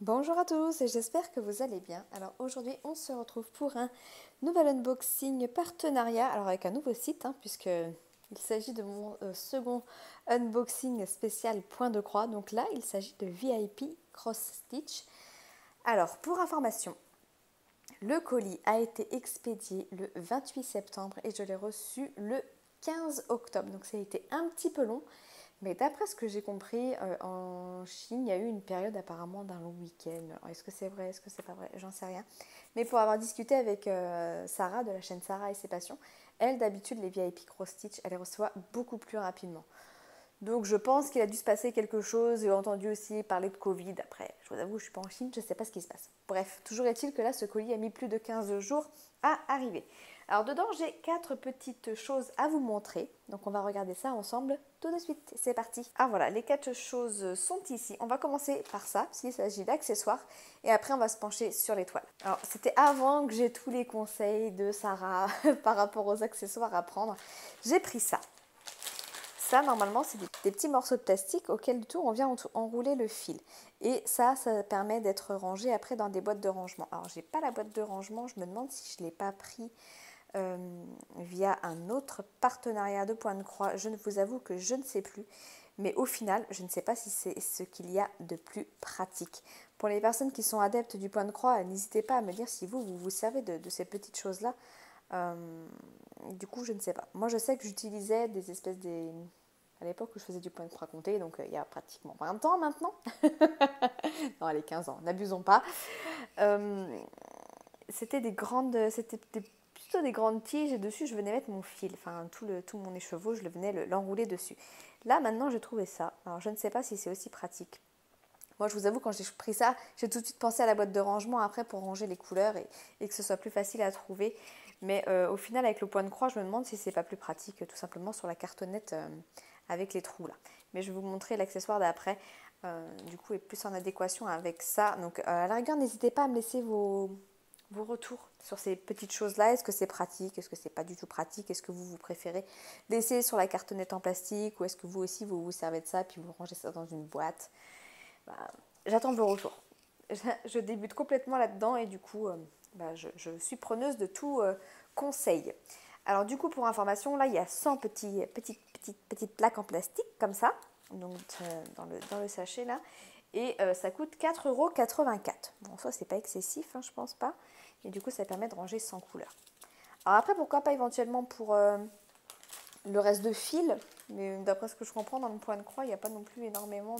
Bonjour à tous et j'espère que vous allez bien. Alors aujourd'hui on se retrouve pour un nouvel unboxing partenariat, alors avec un nouveau site puisque il s'agit de mon second unboxing spécial point de croix. Donc là il s'agit de VIP Cross Stitch. Alors pour information, le colis a été expédié le 28 septembre et je l'ai reçu le 15 octobre. Donc ça a été un petit peu long. Mais d'après ce que j'ai compris, en Chine, il y a eu une période apparemment d'un long week-end. Est-ce que c'est vrai, est-ce que c'est pas vrai? J'en sais rien. Mais pour avoir discuté avec Sarah de la chaîne Sarah et ses passions, elle d'habitude les VIP Cross Stitch, elle les reçoit beaucoup plus rapidement. Donc je pense qu'il a dû se passer quelque chose. J'ai entendu aussi parler de Covid. Après, je vous avoue, je ne suis pas en Chine, je ne sais pas ce qui se passe. Bref, toujours est-il que là, ce colis a mis plus de 15 jours à arriver. Alors dedans, j'ai 4 petites choses à vous montrer. Donc on va regarder ça ensemble tout de suite. C'est parti. Ah voilà, les 4 choses sont ici. On va commencer par ça, s'il s'agit d'accessoires. Et après, on va se pencher sur les toiles. Alors c'était avant que j'ai tous les conseils de Sarah par rapport aux accessoires à prendre. J'ai pris ça. Ça, normalement, c'est des petits morceaux de plastique auxquels du tout on vient enrouler le fil. Et ça permet d'être rangé après dans des boîtes de rangement. Alors, j'ai pas la boîte de rangement, je me demande si je ne l'ai pas pris via un autre partenariat de Point de Croix. Je ne vous avoue que je ne sais plus. Mais au final, je ne sais pas si c'est ce qu'il y a de plus pratique. Pour les personnes qui sont adeptes du Point de Croix, n'hésitez pas à me dire si vous vous servez de ces petites choses-là. Du coup, je ne sais pas. Moi, je sais que j'utilisais des espèces à l'époque où je faisais du point de croix compté, donc il y a pratiquement 20 ans maintenant. Non, allez, 15 ans, n'abusons pas. C'était plutôt des grandes tiges et dessus je venais mettre mon fil, enfin tout mon écheveau, je venais l'enrouler dessus. Là, maintenant, j'ai trouvé ça. Alors, je ne sais pas si c'est aussi pratique. Moi, je vous avoue, quand j'ai pris ça, j'ai tout de suite pensé à la boîte de rangement après pour ranger les couleurs et que ce soit plus facile à trouver. Mais au final, avec le point de croix, je me demande si c'est pas plus pratique, tout simplement sur la cartonnette avec les trous là. Mais je vais vous montrer l'accessoire d'après. Du coup, est plus en adéquation avec ça. Donc, à la rigueur, n'hésitez pas à me laisser vos retours sur ces petites choses-là. Est-ce que c'est pratique? Est-ce que c'est pas du tout pratique? Est-ce que vous préférez laisser sur la cartonnette en plastique? Ou est-ce que vous aussi, vous vous servez de ça puis vous rangez ça dans une boîte? J'attends vos retours. Je débute complètement là-dedans et du coup, je suis preneuse de tout conseil. Alors du coup, pour information, là, il y a 100 petites plaques en plastique comme ça, donc dans le sachet là, et ça coûte 4,84 €. Bon, ça, c'est pas excessif, je pense pas. Et du coup, ça permet de ranger 100 couleurs. Alors après, pourquoi pas éventuellement pour le reste de fil, mais d'après ce que je comprends, dans le point de croix, il n'y a pas non plus énormément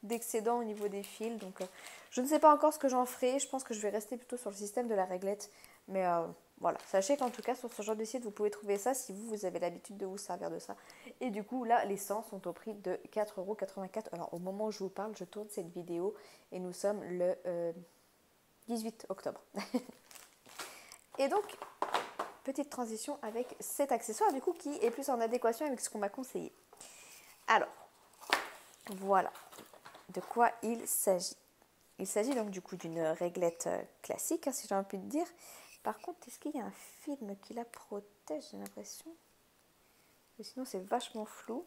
d'excédent au niveau des fils. Donc, je ne sais pas encore ce que j'en ferai. Je pense que je vais rester plutôt sur le système de la réglette. Mais voilà, sachez qu'en tout cas, sur ce genre de site, vous pouvez trouver ça si vous avez l'habitude de vous servir de ça. Et du coup, là, les 100 sont au prix de 4,84 €. Alors, au moment où je vous parle, je tourne cette vidéo et nous sommes le 18 octobre. Et donc, petite transition avec cet accessoire du coup qui est plus en adéquation avec ce qu'on m'a conseillé. Alors, voilà de quoi il s'agit. Il s'agit donc du coup d'une réglette classique, si j'ai envie de dire. Par contre, est-ce qu'il y a un film qui la protège? J'ai l'impression. Sinon, c'est vachement flou.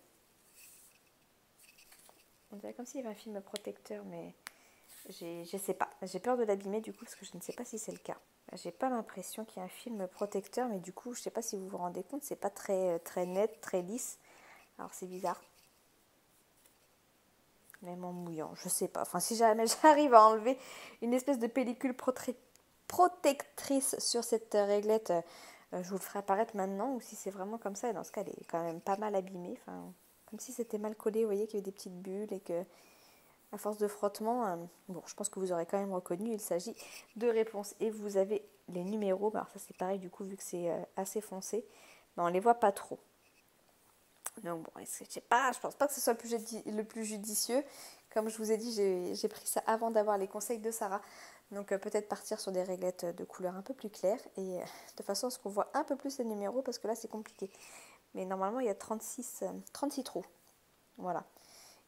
On dirait comme s'il y avait un film protecteur, mais je sais pas. J'ai peur de l'abîmer du coup parce que je ne sais pas si c'est le cas. J'ai pas l'impression qu'il y a un film protecteur, mais du coup, je sais pas si vous vous rendez compte, c'est pas très net, très lisse. Alors c'est bizarre. Même en mouillant, je sais pas. Enfin, si jamais j'arrive à enlever une espèce de pellicule protectrice sur cette réglette, je vous le ferai apparaître maintenant. Ou si c'est vraiment comme ça, et dans ce cas, elle est quand même pas mal abîmée. Enfin, comme si c'était mal collé, vous voyez qu'il y avait des petites bulles et que, à force de frottement, bon, je pense que vous aurez quand même reconnu, il s'agit de réponses. Et vous avez les numéros, alors ça c'est pareil du coup, vu que c'est assez foncé, mais on les voit pas trop. Donc bon, je sais pas, je pense pas que ce soit le plus judicieux. Comme je vous ai dit, j'ai pris ça avant d'avoir les conseils de Sarah. Donc peut-être partir sur des réglettes de couleur un peu plus claire et de façon à ce qu'on voit un peu plus les numéros parce que là c'est compliqué. Mais normalement il y a 36 trous. Voilà.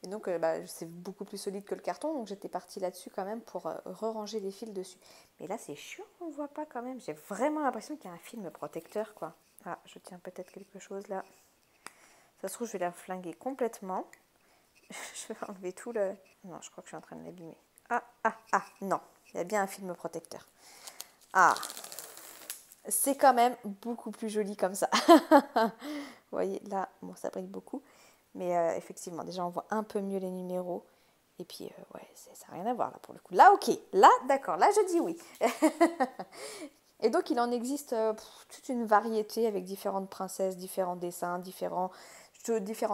Et donc c'est beaucoup plus solide que le carton, donc j'étais partie là-dessus quand même pour re-ranger les fils dessus. Mais là c'est chiant qu'on ne voit pas quand même. J'ai vraiment l'impression qu'il y a un film protecteur quoi. Ah, je tiens peut-être quelque chose là. Ça se trouve, je vais la flinguer complètement. Je vais enlever tout le... Non, je crois que je suis en train de l'abîmer. Non, il y a bien un film protecteur. Ah, c'est quand même beaucoup plus joli comme ça. Vous voyez, là, bon, ça brille beaucoup. Mais effectivement, déjà, on voit un peu mieux les numéros. Et puis, ouais, ça n'a rien à voir là pour le coup. Là, ok. Là, d'accord. Là, je dis oui. Et donc, il en existe toute une variété avec différentes princesses, différents dessins, différentes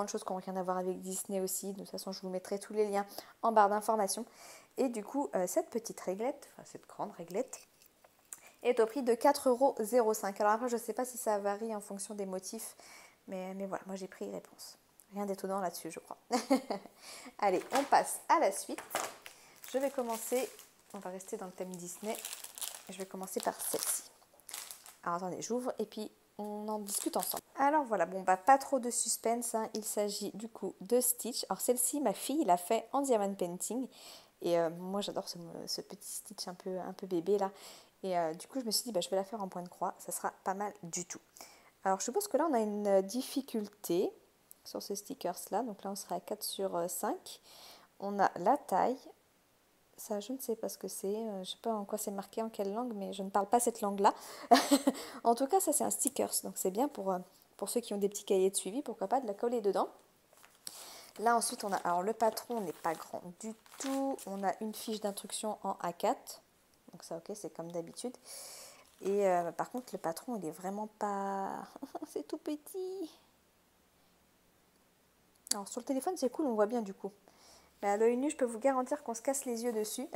choses qui n'ont rien à voir avec Disney aussi. De toute façon, je vous mettrai tous les liens en barre d'informations. Et du coup, cette petite réglette, enfin cette grande réglette, est au prix de 4,05 €. Alors après, je ne sais pas si ça varie en fonction des motifs, mais voilà, moi j'ai pris réponse. Rien d'étonnant là-dessus, je crois. Allez, on passe à la suite. Je vais commencer, on va rester dans le thème Disney. Je vais commencer par celle-ci. Alors attendez, j'ouvre et puis on en discute ensemble. Alors voilà, bon bah pas trop de suspense, hein. Il s'agit du coup de Stitch. Alors celle-ci, ma fille l'a fait en diamond painting. Et moi j'adore ce petit Stitch un peu bébé là. Et du coup je me suis dit, bah, je vais la faire en point de croix, ça sera pas mal du tout. Alors je suppose que là on a une difficulté sur ce stickers là. Donc là on sera à 4 sur 5. On a la taille. Ça, je ne sais pas ce que c'est. Je ne sais pas en quoi c'est marqué, en quelle langue, mais je ne parle pas cette langue-là. En tout cas, ça, c'est un stickers. Donc, c'est bien pour ceux qui ont des petits cahiers de suivi, pourquoi pas, de la coller dedans. Là, ensuite, on a... Alors, le patron n'est pas grand du tout. On a une fiche d'instruction en A4. Donc, ça, ok, c'est comme d'habitude. Et par contre, le patron, il est vraiment pas... c'est tout petit. Alors, sur le téléphone, c'est cool, on voit bien du coup. Mais à l'œil nu, je peux vous garantir qu'on se casse les yeux dessus.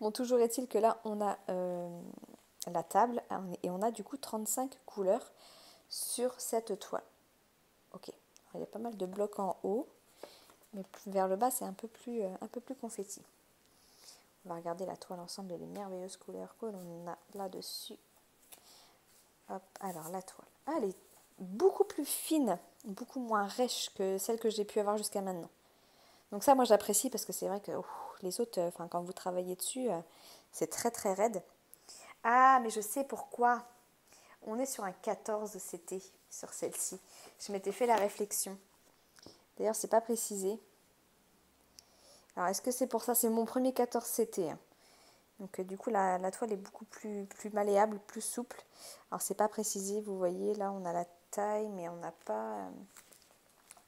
Bon, toujours est-il que là, on a la table et on a du coup 35 couleurs sur cette toile. Ok, alors, il y a pas mal de blocs en haut, mais vers le bas, c'est un peu plus confetti. On va regarder la toile ensemble et les merveilleuses couleurs que l'on a là-dessus. Hop, alors la toile. Ah, elle est beaucoup plus fine, beaucoup moins rêche que celle que j'ai pu avoir jusqu'à maintenant. Donc ça, moi, j'apprécie parce que c'est vrai que les autres, quand vous travaillez dessus, c'est très très raide. Ah, mais je sais pourquoi. On est sur un 14 CT sur celle-ci. Je m'étais fait la réflexion. D'ailleurs, c'est pas précisé. Alors, est-ce que c'est pour ça? C'est mon premier 14 CT. Donc, du coup, la toile est beaucoup plus malléable, plus souple. Alors, c'est pas précisé. Vous voyez, là, on a la taille, mais on n'a pas...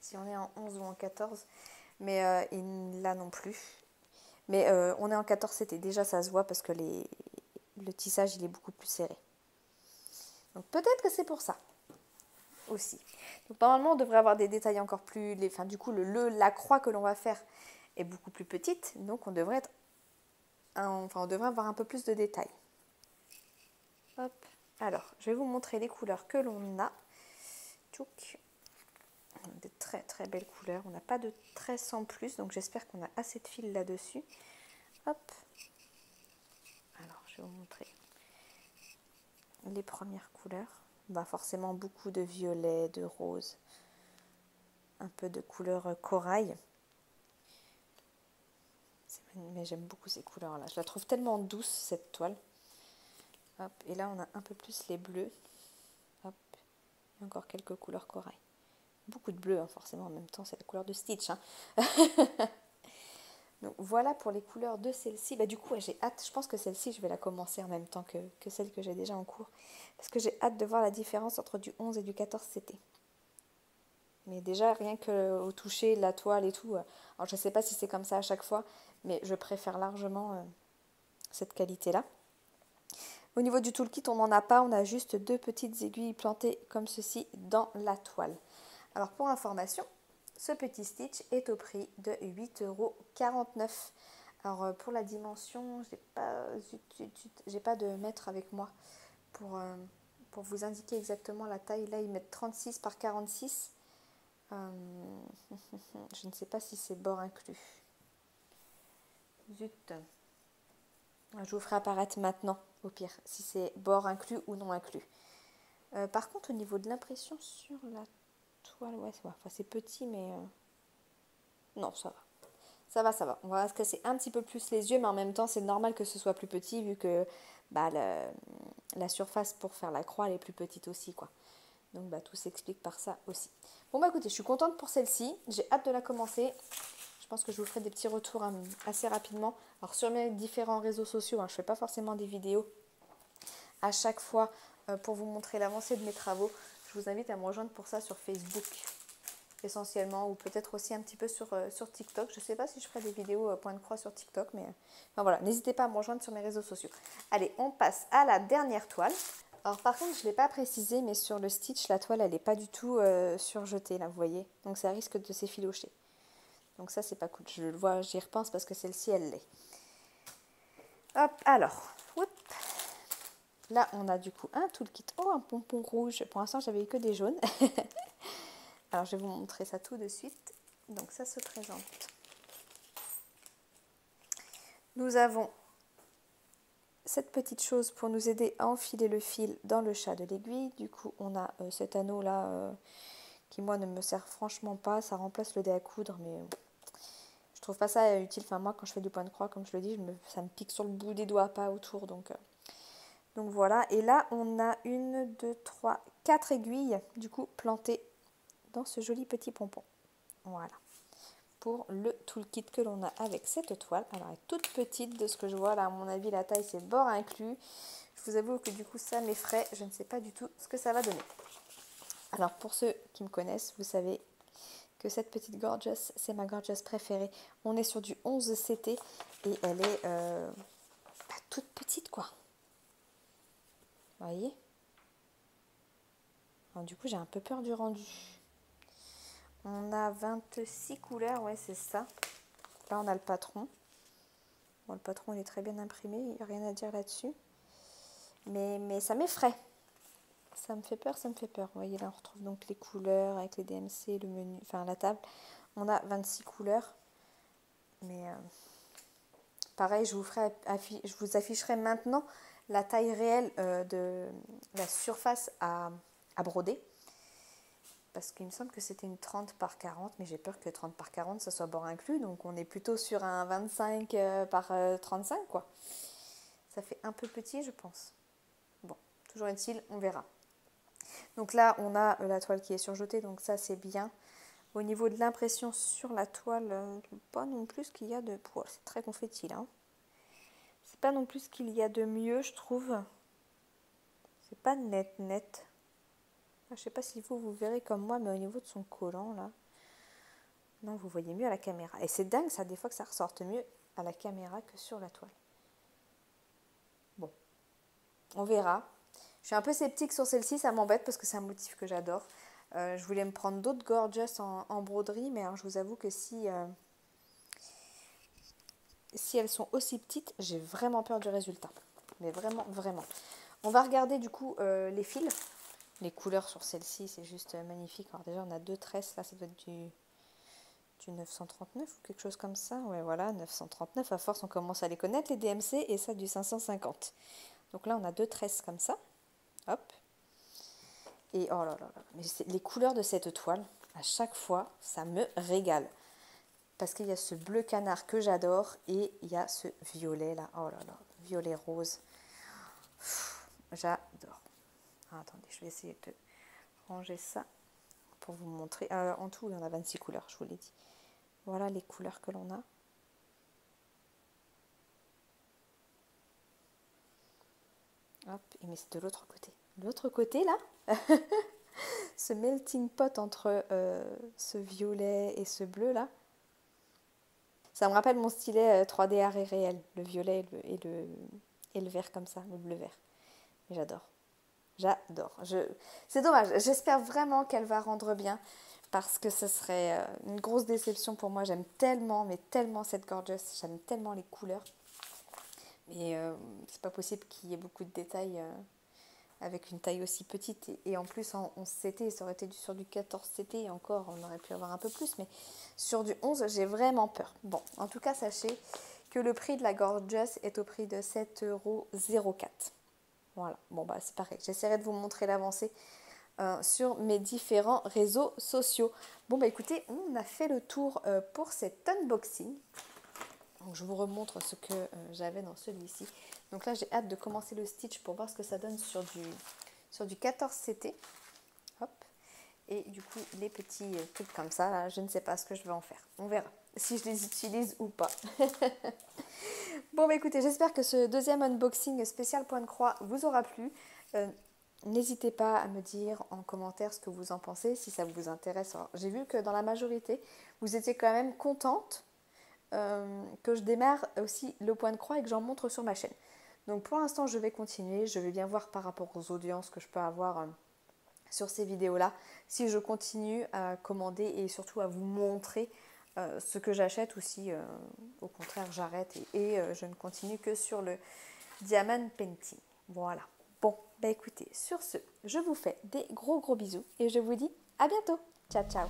si on est en 11 ou en 14. Mais là non plus. Mais on est en 14 CT. Déjà, ça se voit parce que le tissage, il est beaucoup plus serré. Donc, peut-être que c'est pour ça aussi. Donc, normalement, on devrait avoir des détails encore plus... Enfin, du coup, la croix que l'on va faire est beaucoup plus petite. Donc, on devrait avoir un peu plus de détails. Hop. Alors, je vais vous montrer les couleurs que l'on a. Tchouk. Des très très belles couleurs. On n'a pas de tresse en plus, donc j'espère qu'on a assez de fil là-dessus. Hop. Alors, je vais vous montrer les premières couleurs. Bah, forcément beaucoup de violet, de rose, un peu de couleur corail. Mais j'aime beaucoup ces couleurs-là. Je la trouve tellement douce, cette toile. Hop. Et là, on a un peu plus les bleus. Hop. Et encore quelques couleurs corail. Beaucoup de bleu, hein, forcément, en même temps, c'est la couleur de Stitch. Hein. Donc voilà pour les couleurs de celle-ci. Bah, du coup, j'ai hâte. Je pense que celle-ci, je vais la commencer en même temps que celle que j'ai déjà en cours. Parce que j'ai hâte de voir la différence entre du 11 et du 14 CT. Mais déjà, rien qu'au toucher, la toile et tout. Alors, je ne sais pas si c'est comme ça à chaque fois, mais je préfère largement cette qualité-là. Au niveau du toolkit, on n'en a pas. On a juste deux petites aiguilles plantées comme ceci dans la toile. Alors, pour information, ce petit Stitch est au prix de 8,49 €. Alors, pour la dimension, j'ai pas de mètre avec moi pour vous indiquer exactement la taille. Là, ils mettent 36 par 46. Je ne sais pas si c'est bord inclus. Zut. Je vous ferai apparaître maintenant, au pire, si c'est bord inclus ou non inclus. Par contre, au niveau de l'impression sur la toile, ouais, c'est petit, mais... non, ça va. Ça va. On va se casser un petit peu plus les yeux, mais en même temps, c'est normal que ce soit plus petit, vu que bah, la surface pour faire la croix, elle est plus petite aussi, quoi. Donc, bah, tout s'explique par ça aussi. Bon, bah écoutez, je suis contente pour celle-ci. J'ai hâte de la commencer. Je pense que je vous ferai des petits retours assez rapidement. Alors sur mes différents réseaux sociaux, je ne fais pas forcément des vidéos à chaque fois pour vous montrer l'avancée de mes travaux. Je vous invite à me rejoindre pour ça sur Facebook essentiellement, ou peut-être aussi un petit peu sur TikTok. Je ne sais pas si je ferai des vidéos point de croix sur TikTok, mais enfin, voilà, n'hésitez pas à me rejoindre sur mes réseaux sociaux. Allez, on passe à la dernière toile. Alors par contre, je ne l'ai pas précisé, mais sur le stitch, la toile, elle n'est pas du tout surjetée, là, vous voyez. Donc ça risque de s'effilocher. Donc ça, c'est pas cool. Je le vois, j'y repense parce que celle-ci, elle l'est. Hop, alors, whoop. Là, on a du coup un toolkit. Oh, un pompon rouge. Pour l'instant, j'avais eu que des jaunes. Alors, je vais vous montrer ça tout de suite. Donc, ça se présente. Nous avons cette petite chose pour nous aider à enfiler le fil dans le chat de l'aiguille. Du coup, on a cet anneau-là qui, moi, ne me sert franchement pas. Ça remplace le dé à coudre, mais je trouve pas ça utile. Enfin, moi, quand je fais du point de croix, comme je le dis, ça me pique sur le bout des doigts, pas autour. Donc voilà. Et là, on a 1, 2, 3, 4 aiguilles, du coup, plantées dans ce joli petit pompon. Voilà. Pour le toolkit que l'on a avec cette toile. Alors, elle est toute petite de ce que je vois. Là, à mon avis, la taille, c'est bord inclus. Je vous avoue que du coup, ça m'effraie. Je ne sais pas du tout ce que ça va donner. Alors, pour ceux qui me connaissent, vous savez que cette petite Gorgeous, c'est ma Gorgeous préférée. On est sur du 11 CT et elle est toute petite, quoi. Vous voyez? Alors, du coup, j'ai un peu peur du rendu. On a 26 couleurs, ouais, c'est ça. Là, on a le patron. Bon, le patron, il est très bien imprimé, il n'y a rien à dire là-dessus. Mais ça m'effraie. Ça me fait peur, ça me fait peur. Vous voyez, là, on retrouve donc les couleurs avec les DMC, le menu, enfin la table. On a 26 couleurs. Mais pareil, je vous afficherai maintenant la taille réelle de la surface à broder. Parce qu'il me semble que c'était une 30 par 40, mais j'ai peur que 30 par 40, ça soit bord inclus. Donc on est plutôt sur un 25 par 35, quoi. Ça fait un peu petit, je pense. Bon, toujours est-il, on verra. Donc là, on a la toile qui est surjetée, donc ça, c'est bien. Au niveau de l'impression sur la toile, pas non plus ce qu'il y a de... Oh, c'est très confetti, là. C'est pas non plus ce qu'il y a de mieux, je trouve. C'est pas net. Je sais pas si vous verrez comme moi, mais au niveau de son collant, là... Non, vous voyez mieux à la caméra. Et c'est dingue, ça, des fois, que ça ressorte mieux à la caméra que sur la toile. Bon, on verra. Je suis un peu sceptique sur celle-ci, ça m'embête parce que c'est un motif que j'adore. Je voulais me prendre d'autres Gorgeous en broderie, mais alors, je vous avoue que si elles sont aussi petites, j'ai vraiment peur du résultat. Mais vraiment. On va regarder du coup les fils. Les couleurs sur celle-ci, c'est juste magnifique. Alors déjà, on a 2 tresses. Là, ça doit être du 939 ou quelque chose comme ça. Ouais, voilà, 939. À force, on commence à les connaître, les DMC, et ça, du 550. Donc là, on a 2 tresses comme ça. Hop. Et oh là là là. Mais les couleurs de cette toile, à chaque fois, ça me régale. Parce qu'il y a ce bleu canard que j'adore et il y a ce violet là. Oh là là, violet rose. J'adore. Attendez, je vais essayer de ranger ça pour vous montrer. En tout, il y en a 26 couleurs, je vous l'ai dit. Voilà les couleurs que l'on a. Hop, mais c'est de l'autre côté. De l'autre côté, là, ce melting pot entre ce violet et ce bleu, là, ça me rappelle mon stylet 3D art et réel, le violet et le vert comme ça, le bleu vert. Mais j'adore. C'est dommage, j'espère vraiment qu'elle va rendre bien parce que ce serait une grosse déception pour moi. J'aime tellement, mais tellement cette Gorgeous, j'aime tellement les couleurs. Mais c'est pas possible qu'il y ait beaucoup de détails avec une taille aussi petite. Et en plus, en 11 CT, ça aurait été sur du 14 CT, et encore, on aurait pu avoir un peu plus. Mais sur du 11, j'ai vraiment peur. Bon, en tout cas, sachez que le prix de la Gorgeous est au prix de 7,04 €. Voilà, bon bah c'est pareil, j'essaierai de vous montrer l'avancée sur mes différents réseaux sociaux. Bon bah écoutez, on a fait le tour pour cet unboxing. Donc je vous remontre ce que j'avais dans celui-ci. Donc là j'ai hâte de commencer le stitch pour voir ce que ça donne sur du 14 CT. Hop. et du coup les petits trucs comme ça, là, je ne sais pas ce que je vais en faire. On verra si je les utilise ou pas. Bon bah écoutez, j'espère que ce deuxième unboxing spécial point de croix vous aura plu. N'hésitez pas à me dire en commentaire ce que vous en pensez, si ça vous intéresse. J'ai vu que dans la majorité, vous étiez quand même contente que je démarre aussi le point de croix et que j'en montre sur ma chaîne. Donc pour l'instant, je vais continuer. Je vais bien voir par rapport aux audiences que je peux avoir sur ces vidéos-là, si je continue à commander et surtout à vous montrer ce que j'achète ou si au contraire j'arrête et je ne continue que sur le diamant painting. Voilà. Bon, bah écoutez, sur ce, je vous fais des gros bisous et je vous dis à bientôt. Ciao, ciao.